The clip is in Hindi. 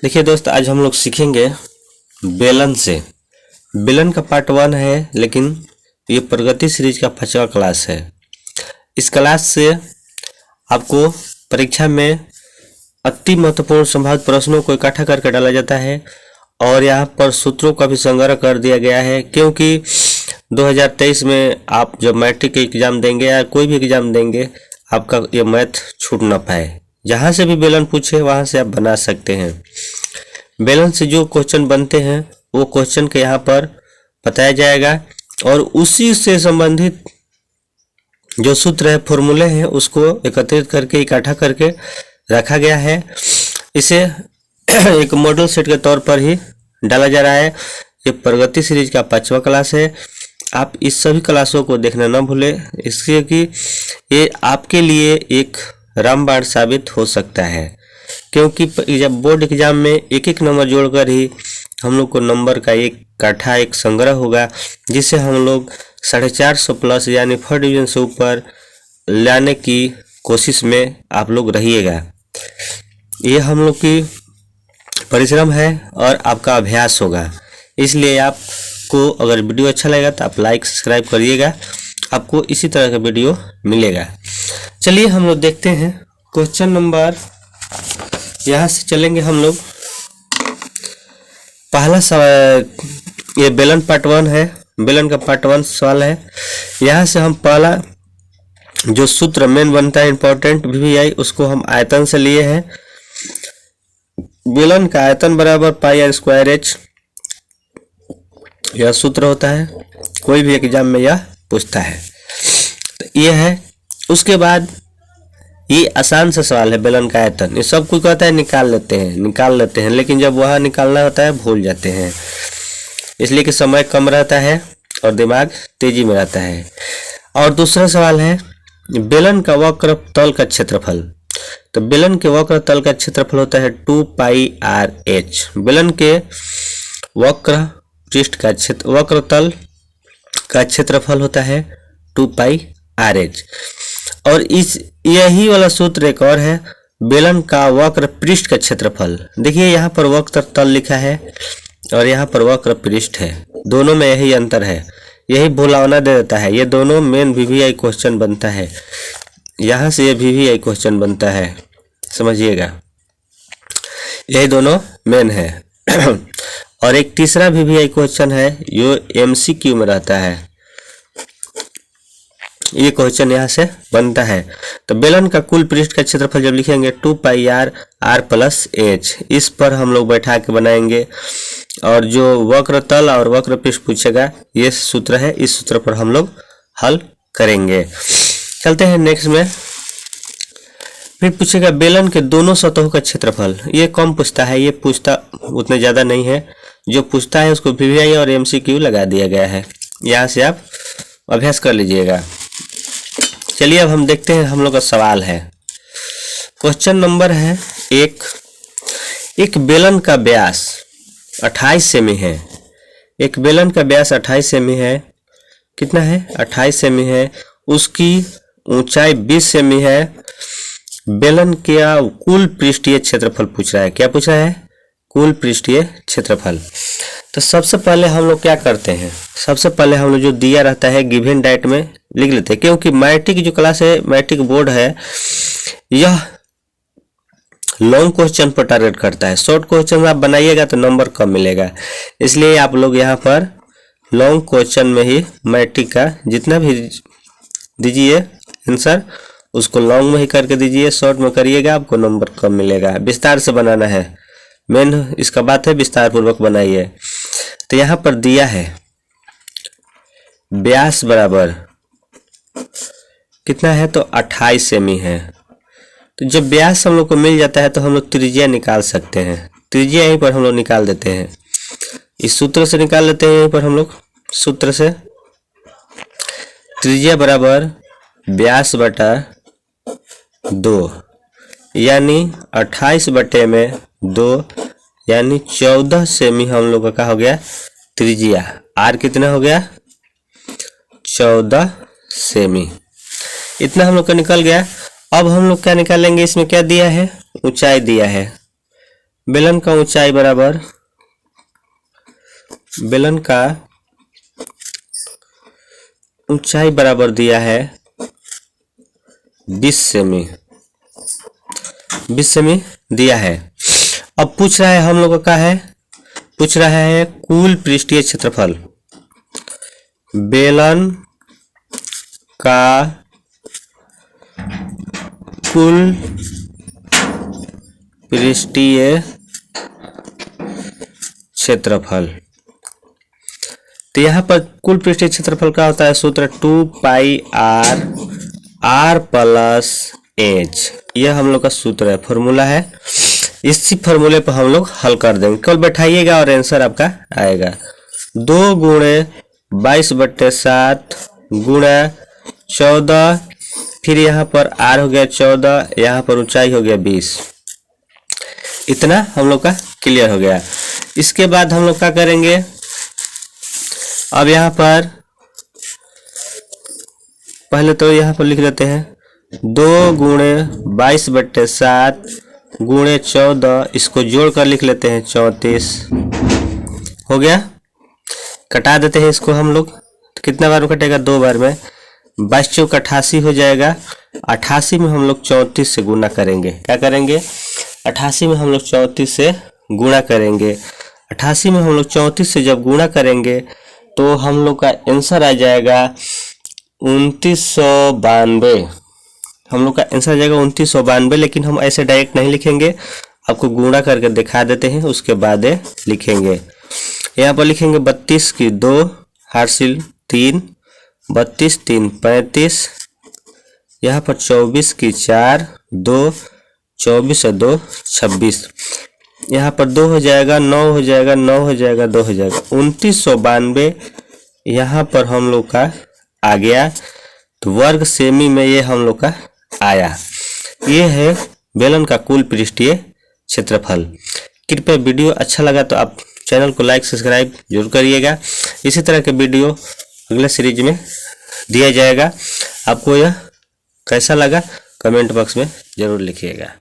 देखिए दोस्त, आज हम लोग सीखेंगे बेलन से। बेलन का पार्ट 1 है, लेकिन ये प्रगति सीरीज का 5वां क्लास है। इस क्लास से आपको परीक्षा में अति महत्वपूर्ण संभावित प्रश्नों को इकट्ठा करके डाला जाता है और यहाँ पर सूत्रों का भी संग्रह कर दिया गया है, क्योंकि 2023 में आप जब मैट्रिक एग्जाम देंगे या कोई भी एग्जाम देंगे, आपका ये मैथ छूट ना पाए। जहाँ से भी बेलन पूछे वहाँ से आप बना सकते हैं। बेलन से जो क्वेश्चन बनते हैं वो क्वेश्चन के यहाँ पर बताया जाएगा और उसी से संबंधित जो सूत्र है, फॉर्मूले हैं, उसको एकत्रित करके इकट्ठा करके रखा गया है। इसे एक मॉडल सेट के तौर पर ही डाला जा रहा है। ये प्रगति सीरीज का 5वां क्लास है। आप इस सभी क्लासों को देखना ना भूलें, इसलिए कि ये आपके लिए एक रामबाण साबित हो सकता है, क्योंकि जब बोर्ड एग्जाम में एक एक नंबर जोड़कर ही हम लोग को नंबर का एक काठा एक संग्रह होगा, जिसे हम लोग 450 प्लस यानी फर्स्ट डिवीजन से ऊपर लाने की कोशिश में आप लोग रहिएगा। ये हम लोग की परिश्रम है और आपका अभ्यास होगा, इसलिए आपको अगर वीडियो अच्छा लगेगा तो आप लाइक सब्सक्राइब करिएगा, आपको इसी तरह का वीडियो मिलेगा। चलिए हम लोग देखते हैं क्वेश्चन नंबर, यहाँ से चलेंगे हम लोग। पहला सवाल, ये बेलन पार्ट 1 है, बेलन का पार्ट 1 सवाल है। यहाँ से हम पहला जो सूत्र मेन बनता है इंपॉर्टेंट VVI, उसको हम आयतन से लिए हैं। बेलन का आयतन बराबर पाई आर स्क्वायर एच, यह सूत्र होता है, कोई भी एग्जाम में यह पूछता है। तो ये है। उसके बाद ये आसान सा सवाल है, बेलन का आयतन। ये सब कुछ कहता है निकाल लेते हैं, लेकिन जब वह निकालना होता है भूल जाते हैं, इसलिए कि समय कम रहता है और दिमाग तेजी में रहता है। और दूसरा सवाल है बेलन का वक्र तल का क्षेत्रफल। तो बेलन के वक्र तल का क्षेत्रफल होता है 2 पाई आर एच। बेलन के वक्र पृष्ठ का वक्र तल का क्षेत्रफल होता है 2 पाई आर एच। और इस यही वाला सूत्र एक और है, बेलन का वक्र पृष्ठ का क्षेत्रफल। देखिए यहाँ पर वक्र तल लिखा है और यहाँ पर वक्र पृष्ठ है, दोनों में यही अंतर है, यही भुलावना दे देता है। ये दोनों मेन VVI क्वेश्चन बनता है, यहाँ से ये VVI क्वेश्चन बनता है, समझिएगा, यही दोनों मेन है। और एक तीसरा VVI क्वेश्चन है जो MCQ में रहता है, ये क्वेश्चन यहाँ से बनता है। तो बेलन का कुल पृष्ठ का क्षेत्रफल जब लिखेंगे 2 पाई आर आर प्लस एच, इस पर हम लोग बैठा के बनाएंगे। और जो वक्र तल और वक्र पृष्ठ पूछेगा, ये सूत्र है, इस सूत्र पर हम लोग हल करेंगे। चलते हैं नेक्स्ट में। फिर पूछेगा बेलन के दोनों सतहों का क्षेत्रफल। ये कम पूछता है, ये पूछता उतने ज़्यादा नहीं है, जो पूछता है उसको VVI और MCQ लगा दिया गया है, यहाँ से आप अभ्यास कर लीजिएगा। चलिए अब हम देखते हैं, हम लोग का सवाल है। क्वेश्चन नंबर है एक बेलन का व्यास 28 सेमी है। एक बेलन का व्यास 28 सेमी है। कितना है? 28 सेमी है। उसकी ऊंचाई 20 सेमी है। बेलन का कुल पृष्ठीय क्षेत्रफल पूछ रहा है। क्या पूछ रहा है? कुल पृष्ठीय क्षेत्रफल। तो सबसे पहले हम लोग क्या करते हैं, सबसे पहले हम लोग जो दिया रहता है गिवन डाइट में लिख लेते हैं, क्योंकि मैट्रिक जो क्लास है, मैट्रिक बोर्ड है, यह लॉन्ग क्वेश्चन पर टारगेट करता है। शॉर्ट क्वेश्चन आप बनाइएगा तो नंबर कम मिलेगा, इसलिए आप लोग यहाँ पर लॉन्ग क्वेश्चन में ही मैट्रिक का जितना भी दीजिए आंसर, उसको लॉन्ग में ही करके दीजिए, शॉर्ट में करिएगा आपको नंबर कम मिलेगा। विस्तार से बनाना है, मेन इसका बात है, विस्तार पूर्वक बनाइए। तो यहाँ पर दिया है व्यास बराबर कितना है, तो 28 सेमी है। तो जब व्यास हम लोग को मिल जाता है तो हम लोग त्रिज्या निकाल सकते हैं। त्रिज्या यहीं पर हम लोग निकाल देते हैं, इस सूत्र से निकाल लेते हैं। यहीं पर हम लोग सूत्र से त्रिज्या बराबर व्यास बटा 2, यानी 28 बटे में 2, यानी 14 सेमी हम लोग का हो गया त्रिज्या। आर कितना हो गया? 14 सेमी। इतना हम लोग का निकल गया। अब हम लोग क्या निकालेंगे, इसमें क्या दिया है? ऊंचाई दिया है। बेलन का ऊंचाई बराबर, बेलन का ऊंचाई बराबर दिया है 20 सेमी, 20 सेमी दिया है। अब पूछ रहा है हम लोगों का है, पूछ रहा है कुल पृष्ठीय क्षेत्रफल। बेलन का कुल पृष्ठीय क्षेत्रफल। तो यहाँ पर कुल पृष्ठीय क्षेत्रफल का होता है सूत्र 2πr r प्लस एच। यह हम लोग का सूत्र है, फॉर्मूला है। इसी फॉर्मूले पर हम लोग हल कर देंगे, केवल बैठाइएगा और आंसर आपका आएगा। 2 गुणे 22/7 गुणा 14, फिर यहाँ पर r हो गया 14, यहाँ पर ऊंचाई हो गया 20। इतना हम लोग का क्लियर हो गया। इसके बाद हम लोग क्या करेंगे, अब यहाँ पर पहले तो यहाँ पर लिख देते हैं 2 गुणे 22/7 गुणे 14, इसको जोड़ कर लिख लेते हैं 34। हो गया, कटा देते हैं इसको हम लोग। कितना बार में कटेगा, 2 बार में। 22 चौक 88 हो जाएगा। 88 में हम लोग 34 से गुना करेंगे। क्या करेंगे, 88 में हम लोग 34 से गुणा करेंगे। 88 में हम लोग 34 से जब गुणा करेंगे तो हम लोग का आंसर आ जाएगा 2992। हम लोग का आंसर आ जाएगा 2992, लेकिन हम ऐसे डायरेक्ट नहीं लिखेंगे, आपको गुणा करके दिखा देते हैं, उसके बाद लिखेंगे। यहाँ पर लिखेंगे 32 की 2 हार्सिल 3, 32 3 35, यहाँ पर 24 की 4 2, 24 और 2 26, यहाँ पर 2 हो जाएगा, 9 हो जाएगा, 9 हो जाएगा, 2 हो जाएगा, 2992 यहाँ पर हम लोग का आ गया। तो वर्ग सेमी में ये हम लोग का आया। ये है बेलन का कुल पृष्ठीय क्षेत्रफल। कृपया वीडियो अच्छा लगा तो आप चैनल को लाइक सब्सक्राइब जरूर करिएगा। इसी तरह के वीडियो अगले सीरीज में दिया जाएगा। आपको यह कैसा लगा कमेंट बॉक्स में जरूर लिखिएगा।